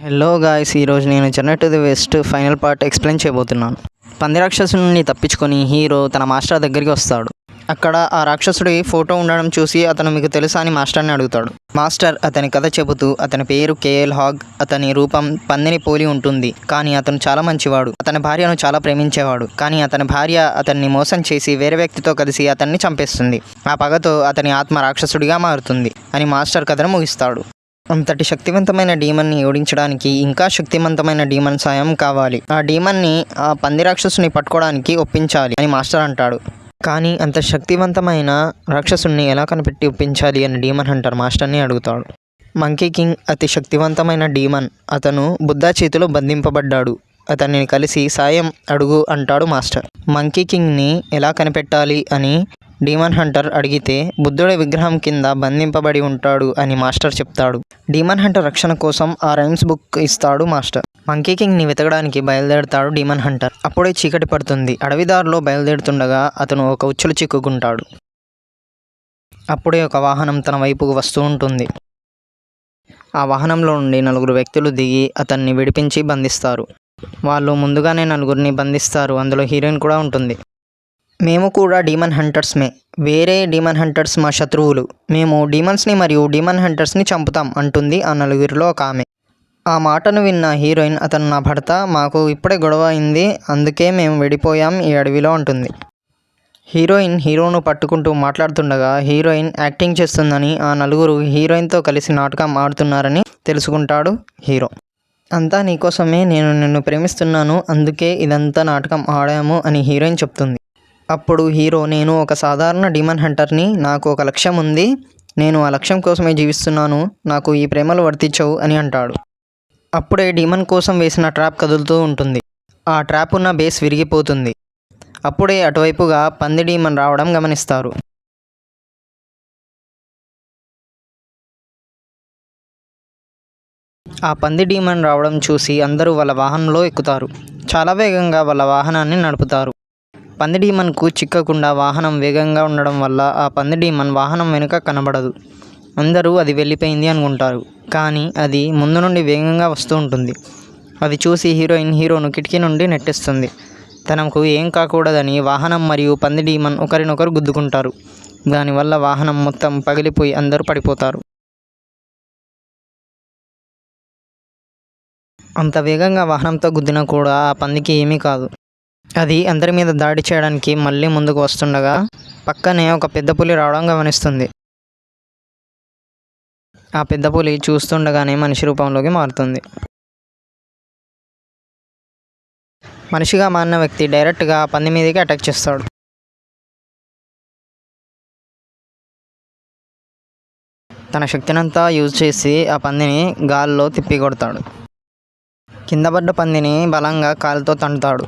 Hello guys, ఈరోజు నేను journey to the west final part explain చేయబోతున్నాను. పంది రాక్షసు నుండి తప్పించుకొని హీరో తన మాస్టర్ దగ్గరికి వస్తాడు. అక్కడ ఆ రాక్షసుడి ఫోటో ఉండడం చూసి అతను మీకు తెలుసా అని మాస్టర్ని అడుగుతాడు. మాస్టర్ అతని కథ చెబుతూ అతని పేరు కేఎల్ హాగ్, అతని రూపం పందిని పోలి ఉంటుంది, కానీ అతను చాలా మంచివాడు. అతని భార్యను చాలా ప్రేమించేవాడు, కానీ అతని భార్య అతన్ని మోసం చేసి వేరే వ్యక్తితో కలిసి అతన్ని చంపేస్తుంది. ఆ పగతో అతని ఆత్మ రాక్షసుడిగా మారుతుంది అని మాస్టర్ కథను ముగిస్తాడు. అంతటి శక్తివంతమైన డీమన్ని ఓడించడానికి ఇంకా శక్తివంతమైన డీమన్ సాయం కావాలి. ఆ డీమన్ని ఆ పంది రాక్షసుని పట్టుకోవడానికి ఒప్పించాలి అని మాస్టర్ అంటాడు. కానీ అంత శక్తివంతమైన రాక్షసుని ఎలా కనిపెట్టి ఒప్పించాలి అని డీమన్ హంటర్ మాస్టర్ని అడుగుతాడు. మంకీ కింగ్ అతి శక్తివంతమైన డీమన్. అతను బుద్ధ చేతిలో బంధింపబడ్డాడు. అతన్ని కలిసి సాయం అడుగు అంటాడు మాస్టర్. మంకీ కింగ్ని ఎలా కనిపెట్టాలి అని డీమన్ హంటర్ అడిగితే బుద్ధుడి విగ్రహం కింద బంధింపబడి ఉంటాడు అని మాస్టర్ చెప్తాడు. డీమన్ హంటర్ రక్షణ కోసం ఆ రైమ్స్ బుక్ ఇస్తాడు మాస్టర్. మంకీ కింగ్ని వెతకడానికి బయలుదేరుతాడు డీమన్ హంటర్. అప్పుడే చీకటి పడుతుంది. అడవిదారిలో బయలుదేరుతుండగా అతను ఒక ఉచ్చులు చిక్కుకుంటాడు. అప్పుడే ఒక వాహనం తన వైపుకు వస్తూ ఉంటుంది. ఆ వాహనంలో నుండి 4 వ్యక్తులు దిగి అతన్ని విడిపించి బంధిస్తారు. వాళ్ళు ముందుగానే 4 బంధిస్తారు. అందులో హీరోయిన్ కూడా ఉంటుంది. మేము కూడా డీమన్ హంటర్స్మే. వేరే డీమన్ హంటర్స్ మా శత్రువులు. మేము డీమన్స్ని మరియు డీమన్ హంటర్స్ని చంపుతాం అంటుంది ఆ 4లో ఒక ఆమె. ఆ మాటను విన్న హీరోయిన్, అతను నా భర్త, మాకు ఇప్పుడే గొడవ అయింది, అందుకే మేము విడిపోయాం ఈ అడవిలో అంటుంది. హీరోయిన్ హీరోను పట్టుకుంటూ మాట్లాడుతుండగా హీరోయిన్ యాక్టింగ్ చేస్తుందని, ఆ 4 హీరోయిన్తో కలిసి నాటకం ఆడుతున్నారని తెలుసుకుంటాడు హీరో. అంతా నీకోసమే, నేను నిన్ను ప్రేమిస్తున్నాను, అందుకే ఇదంతా నాటకం ఆడాము అని హీరోయిన్ చెప్తుంది. అప్పుడు హీరో, నేను ఒక సాధారణ డీమన్ హంటర్ని, నాకు ఒక లక్ష్యం ఉంది, నేను ఆ లక్ష్యం కోసమే జీవిస్తున్నాను, నాకు ఈ ప్రేమలు వర్తించవు అని అంటాడు. అప్పుడే డీమన్ కోసం వేసిన ట్రాప్ కదులుతూ ఉంటుంది. ఆ ట్రాప్ ఉన్న బేస్ విరిగిపోతుంది. అప్పుడే అటువైపుగా పంది డీమన్ రావడం గమనిస్తారు. ఆ పంది డీమన్ రావడం చూసి అందరూ వాళ్ళ వాహనంలో ఎక్కుతారు. చాలా వేగంగా వాళ్ళ వాహనాన్ని నడుపుతారు. పంది డీమన్కు చిక్కకుండా వాహనం వేగంగా ఉండడం వల్ల ఆ పంది డీమన్ వాహనం వెనుక కనబడదు. అందరూ అది వెళ్ళిపోయింది అనుకుంటారు, కానీ అది ముందు నుండి వేగంగా వస్తూ ఉంటుంది. అది చూసి హీరోయిన్ హీరోను కిటికీ నుండి నెట్టేస్తుంది. తనకు ఏం కాకూడదని వాహనం మరియు పంది డీమన్ ఒకరినొకరు గుద్దుకుంటారు. దానివల్ల వాహనం మొత్తం పగిలిపోయి అందరూ పడిపోతారు. అంత వేగంగా వాహనంతో గుద్దినా కూడా ఆ పందికి ఏమీ కాదు. అది అందరి మీద దాడి చేయడానికి మళ్ళీ ముందుకు వస్తుండగా పక్కనే ఒక పెద్ద పులి రావడం గమనిస్తుంది. ఆ పెద్ద పులి చూస్తుండగానే మనిషి రూపంలోకి మారుతుంది. మనిషిగా మారిన వ్యక్తి డైరెక్ట్గా ఆ పంది మీదకి అటాక్ చేస్తాడు. తన శక్తినంతా యూజ్ చేసి ఆ పందిని గాల్లో తిప్పి కొడతాడు. కింద పడ్డ పందిని బలంగా కాలుతో తంతాడు.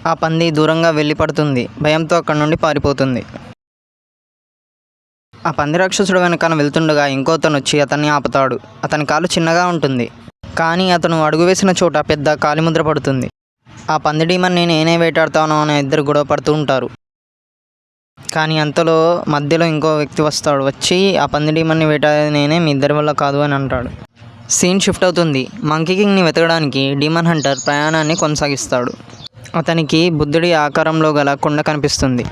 ఆ పంది దూరంగా వెళ్ళి పడుతుంది. భయంతో అక్కడి నుండి పారిపోతుంది. ఆ పంది రాక్షసుడు వెనకాల వెళ్తుండగా ఇంకోతను వచ్చి అతన్ని ఆపుతాడు. అతని కాలు చిన్నగా ఉంటుంది, కానీ అతను అడుగు వేసిన చోట పెద్ద కాలిముద్ర పడుతుంది. ఆ పంది డీమన్ని నేనే వేటాడతాను అని ఇద్దరు గొడవ పడుతూ ఉంటారు. కానీ అంతలో మధ్యలో ఇంకో వ్యక్తి వస్తాడు. వచ్చి ఆ పంది డీమన్ని వేటాడేది నేనే, మీ ఇద్దరి వల్ల కాదు అని అంటాడు. సీన్ షిఫ్ట్ అవుతుంది. మంకీ కింగ్ని వెతకడానికి డీమన్ హంటర్ ప్రయాణాన్ని కొనసాగిస్తాడు. అతనికి బుద్ధుడి ఆకారంలో గల కొండ కనిపిస్తుంది.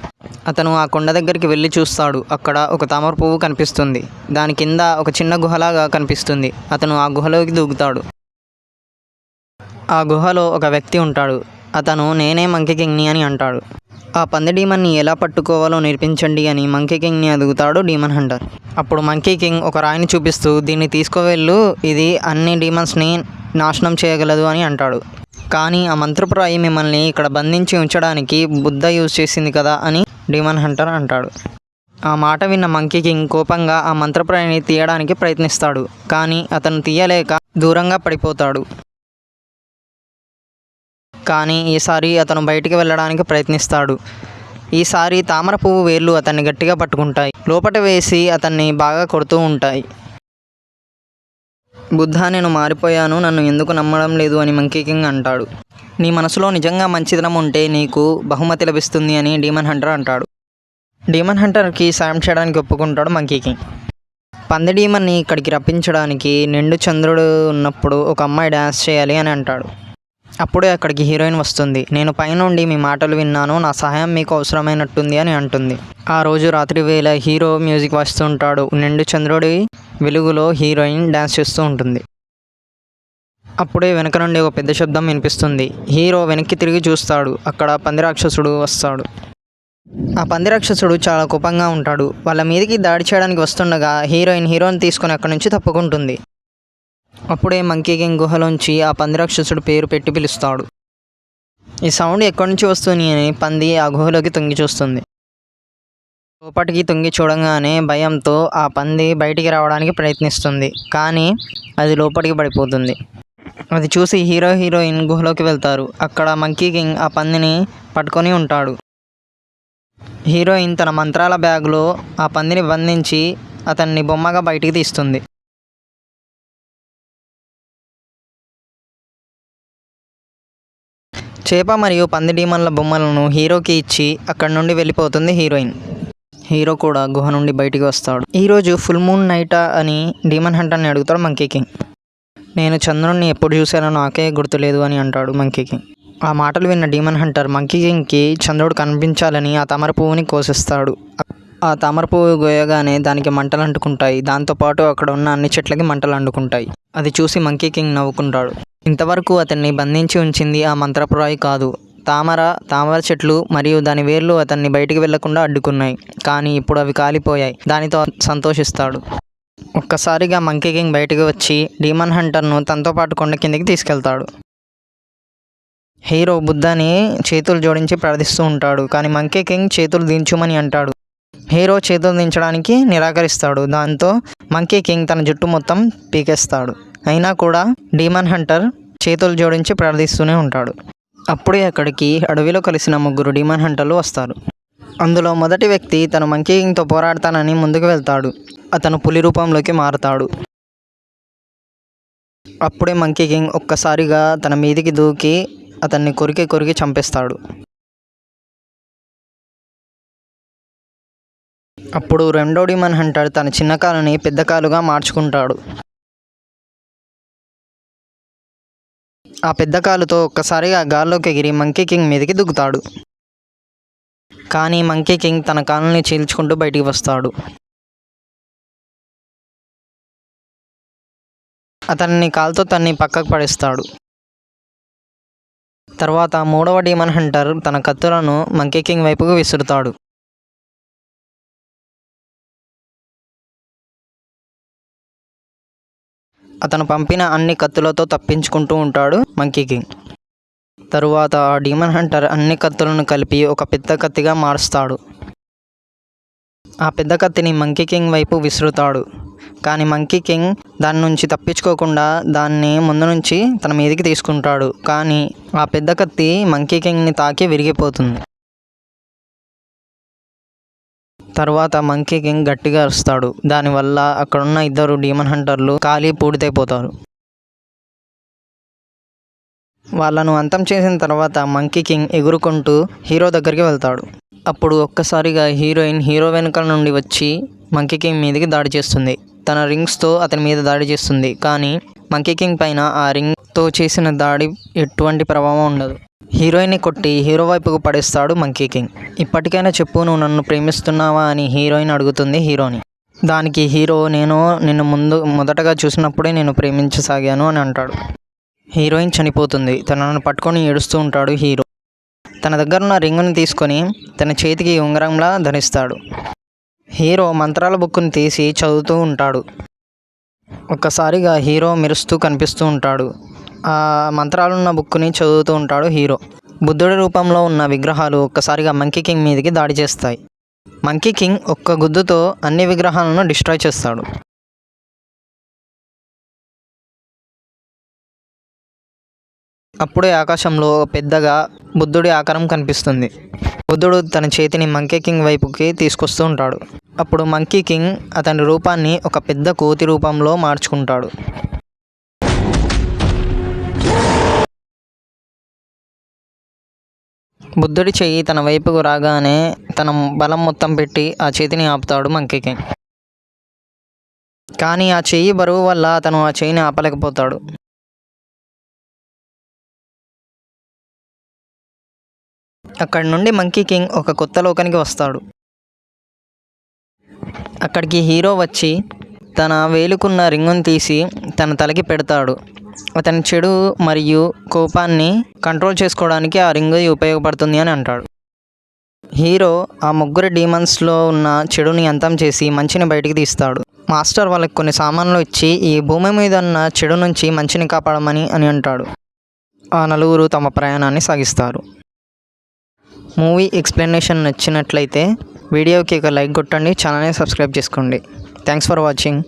అతను ఆ కొండ దగ్గరికి వెళ్ళి చూస్తాడు. అక్కడ ఒక తామర పువ్వు కనిపిస్తుంది. దాని కింద ఒక చిన్న గుహలాగా కనిపిస్తుంది. అతను ఆ గుహలోకి దూకుతాడు. ఆ గుహలో ఒక వ్యక్తి ఉంటాడు. అతను నేనే మంకీ కింగ్ని అని అంటాడు. ఆ పంది డీమన్ని ఎలా పట్టుకోవాలో నేర్పించండి అని మంకీ కింగ్ని అడుగుతాడు డీమన్ హంటర్. అప్పుడు మంకీ కింగ్ ఒక రాయిని చూపిస్తూ, దీన్ని తీసుకువెళ్ళు, ఇది అన్ని డీమన్స్ని నాశనం చేయగలదు అని అంటాడు. కానీ ఆ మంత్రపు రాయి మిమ్మల్ని ఇక్కడ బంధించి ఉంచడానికి బుద్ధ యూజ్ చేసింది కదా అని డీమన్ హంటర్ అంటాడు. ఆ మాట విన్న మంకీ కింగ్ కోపంగా ఆ మంత్రపు రాయిని తీయడానికి ప్రయత్నిస్తాడు. కానీ అతను తీయలేక దూరంగా పడిపోతాడు. కానీ ఈసారి అతను బయటికి వెళ్ళడానికి ప్రయత్నిస్తాడు. ఈసారి తామర పువ్వు వేర్లు అతన్ని గట్టిగా పట్టుకుంటాయి. లోపట వేసి అతన్ని బాగా కొడుతూ ఉంటాయి. బుద్ధ, నేను మారిపోయాను, నన్ను ఎందుకు నమ్మడం లేదు అని మంకీ కింగ్ అంటాడు. నీ మనసులో నిజంగా మంచితనం ఉంటే నీకు బహుమతి లభిస్తుంది అని డీమన్ హంటర్ అంటాడు. డీమన్ హంటర్కి సాయం చేయడానికి ఒప్పుకుంటాడు మంకీ కింగ్. పంది డీమన్ని ఇక్కడికి రప్పించడానికి నిండు చంద్రుడు ఉన్నప్పుడు ఒక అమ్మాయి డ్యాన్స్ చేయాలి అని అంటాడు. అప్పుడే అక్కడికి హీరోయిన్ వస్తుంది. నేను పైనుండి మీ మాటలు విన్నాను, నా సహాయం మీకు అవసరమైనట్టుంది అని అంటుంది. ఆ రోజు రాత్రి వేళ హీరో మ్యూజిక్ వాయిస్తూ ఉంటాడు. నిండు చంద్రుడి వెలుగులో హీరోయిన్ డ్యాన్స్ చేస్తూ ఉంటుంది. అప్పుడే వెనక నుండి ఒక పెద్ద శబ్దం వినిపిస్తుంది. హీరో వెనక్కి తిరిగి చూస్తాడు. అక్కడ పంది రాక్షసుడు వస్తాడు. ఆ పంది రాక్షసుడు చాలా కోపంగా ఉంటాడు. వాళ్ళ మీదకి దాడి చేయడానికి వస్తుండగా హీరోని తీసుకొని అక్కడి నుంచి తప్పుకుంటుంది. అప్పుడే మంకీ కింగ్ గుహలోంచి ఆ పంది రాక్షసుడు పేరు పెట్టి పిలుస్తాడు. ఈ సౌండ్ ఎక్కడి నుంచి వస్తుంది అని పంది ఆ గుహలోకి తొంగి చూస్తుంది. లోపటికి తొంగి చూడంగానే భయంతో ఆ పంది బయటికి రావడానికి ప్రయత్నిస్తుంది. కానీ అది లోపలికి పడిపోతుంది. అది చూసి హీరోయిన్ గుహలోకి వెళ్తారు. అక్కడ మంకీ కింగ్ ఆ పందిని పట్టుకొని ఉంటాడు. హీరోయిన్ తన మంత్రాల బ్యాగ్లో ఆ పందిని బంధించి అతన్ని బొమ్మగా బయటికి తీస్తుంది. చేప మరియు పంది డీమన్ల బొమ్మలను హీరోకి ఇచ్చి అక్కడి నుండి వెళ్ళిపోతుంది హీరోయిన్. హీరో కూడా గుహ నుండి బయటికి వస్తాడు. ఈరోజు ఫుల్ మూన్ నైటా అని డీమన్ హంటర్ని అడుగుతాడు మంకీ కింగ్. నేను చంద్రుడిని ఎప్పుడు చూశానో నాకే గుర్తులేదు అని అంటాడు మంకీ కింగ్. ఆ మాటలు విన్న డీమన్ హంటర్ మంకీ కింగ్కి చంద్రుడు కనిపించాలని ఆ తామర పువ్వుని కోసిస్తాడు. ఆ తామర పువ్వు గోయగానే దానికి మంటలు అంటుకుంటాయి. దాంతోపాటు అక్కడ ఉన్న అన్ని చెట్లకి మంటలు అంటుకుంటాయి. అది చూసి మంకీ కింగ్ నవ్వుకుంటాడు. ఇంతవరకు అతన్ని బంధించి ఉంచింది ఆ మంత్రపురాయి కాదు, తామర చెట్లు మరియు దాని వేర్లు అతన్ని బయటికి వెళ్లకుండా అడ్డుకున్నాయి. కానీ ఇప్పుడు అవి కాలిపోయాయి. దానితో సంతోషిస్తాడు. ఒక్కసారిగా మంకీ కింగ్ బయటికి వచ్చి డీమన్ హంటర్ను తనతో పాటు కొండ కిందికి తీసుకెళ్తాడు. హీరో బుద్ధని చేతులు జోడించి ప్రార్థిస్తూ ఉంటాడు. కానీ మంకీ కింగ్ చేతులు దించుమని అంటాడు. హీరో చేతులు దించడానికి నిరాకరిస్తాడు. దాంతో మంకీ కింగ్ తన జుట్టు మొత్తం పీకేస్తాడు. అయినా కూడా డీమన్ హంటర్ చేతులు జోడించి ప్రార్థిస్తూనే ఉంటాడు. అప్పుడే అక్కడికి అడవిలో కలిసిన 3 డీమన్ హంటర్లు వస్తారు. అందులో మొదటి వ్యక్తి తను మంకీ కింగ్తో పోరాడతానని ముందుకు వెళ్తాడు. అతను పులి రూపంలోకి మారుతాడు. అప్పుడే మంకీ కింగ్ ఒక్కసారిగా తన మీదికి దూకి అతన్ని కొరికి చంపేస్తాడు. అప్పుడు రెండో డీమన్ హంటర్ తన చిన్న కాలుని పెద్ద కాలుగా మార్చుకుంటాడు. ఆ పెద్ద కాలుతో ఒక్కసారిగా గాల్లోకి ఎగిరి మంకీ కింగ్ మీదకి దుక్కుతాడు. కానీ మంకీ కింగ్ తన కాలుని చీల్చుకుంటూ బయటికి వస్తాడు. అతన్ని కాలుతో తన్ని పక్కకు పడేస్తాడు. తర్వాత మూడవ డీమన్ హంటర్ తన కత్తులను మంకీ కింగ్ వైపుకు విసురుతాడు. అతను పంపిన అన్ని కత్తులతో తప్పించుకుంటూ ఉంటాడు మంకీ కింగ్. తరువాత ఆ డీమన్ హంటర్ అన్ని కత్తులను కలిపి ఒక పెద్ద కత్తిగా మారుస్తాడు. ఆ పెద్ద కత్తిని మంకీ కింగ్ వైపు విసురుతాడు. కానీ మంకీ కింగ్ దాని నుంచి తప్పించుకోకుండా దాన్ని ముందు నుంచి తన మీదికి తీసుకుంటాడు. కానీ ఆ పెద్ద కత్తి మంకీ కింగ్ని తాకి విరిగిపోతుంది. తర్వాత మంకీ కింగ్ గట్టిగా అరుస్తాడు. దానివల్ల అక్కడున్న 2 డీమన్ హంటర్లు కాలి పూడితైపోతారు. వాళ్ళను అంతం చేసిన తర్వాత మంకీ కింగ్ ఎగురుకుంటూ హీరో దగ్గరికి వెళ్తాడు. అప్పుడు ఒక్కసారిగా హీరో వెనుకల నుండి వచ్చి మంకీ కింగ్ మీదకి దాడి చేస్తుంది. తన రింగ్స్తో అతని మీద దాడి చేస్తుంది. కానీ మంకీ కింగ్ పైన ఆ రింగ్తో చేసిన దాడి ఎటువంటి ప్రభావం ఉండదు. హీరోయిన్ని కొట్టి హీరో వైపుకు పడేస్తాడు మంకీ కింగ్. ఇప్పటికైనా చెప్పు, నువ్వు నన్ను ప్రేమిస్తున్నావా అని హీరోయిన్ అడుగుతుంది హీరోని. దానికి హీరో, నేను నిన్ను మొదటగా చూసినప్పుడే నేను ప్రేమించసాగాను అని అంటాడు. హీరోయిన్ చనిపోతుంది. తనను పట్టుకొని ఏడుస్తూ ఉంటాడు హీరో. తన దగ్గరున్న రింగుని తీసుకొని తన చేతికి ఉంగరంలా ధరిస్తాడు. హీరో మంత్రాల బుక్కుని తీసి చదువుతూ ఉంటాడు. ఒక్కసారిగా హీరో మెరుస్తూ కనిపిస్తూ ఉంటాడు. ఆ మంత్రాలున్న బుక్కుని చదువుతూ ఉంటాడు హీరో. బుద్ధుడి రూపంలో ఉన్న విగ్రహాలు ఒక్కసారిగా మంకీ కింగ్ మీదకి దాడి చేస్తాయి. మంకీ కింగ్ ఒక్క గుద్దుతో అన్ని విగ్రహాలను డిస్ట్రాయ్ చేస్తాడు. అప్పుడే ఆకాశంలో పెద్దగా బుద్ధుడి ఆకారం కనిపిస్తుంది. బుద్ధుడు తన చేతిని మంకీ కింగ్ వైపుకి తీసుకొస్తూ ఉంటాడు. అప్పుడు మంకీ కింగ్ అతని రూపాన్ని ఒక పెద్ద కోతి రూపంలో మార్చుకుంటాడు. బుద్ధుడి చెయ్యి తన వైపుకు రాగానే తన బలం మొత్తం పెట్టి ఆ చేతిని ఆపుతాడు మంకీ కింగ్. కానీ ఆ చెయ్యి బరువు వల్ల అతను ఆ చెయ్యిని ఆపలేకపోతాడు. అక్కడి నుండి మంకీ కింగ్ ఒక కొత్త లోకానికి వస్తాడు. అక్కడికి హీరో వచ్చి తన వేలుకున్న రింగును తీసి తన తలకి పెడతాడు. అతని చెడు మరియు కోపాన్ని కంట్రోల్ చేసుకోవడానికి ఆ రింగు ఉపయోగపడుతుంది అని అంటాడు. హీరో ఆ ముగ్గురు డీమన్స్లో ఉన్న చెడుని అంతం చేసి మంచిని బయటికి తీస్తాడు. మాస్టర్ వాళ్ళకి కొన్ని సామాన్లు ఇచ్చి ఈ భూమి మీద ఉన్న చెడు నుంచి మంచిని కాపాడమని అని అంటాడు. ఆ నలుగురు తమ ప్రయాణాన్ని సాగిస్తారు. మూవీ ఎక్స్ప్లెనేషన్ నచ్చినట్లయితే వీడియోకి ఒక లైక్ కొట్టండి, ఛానల్ని సబ్స్క్రైబ్ చేసుకోండి. Thanks for watching.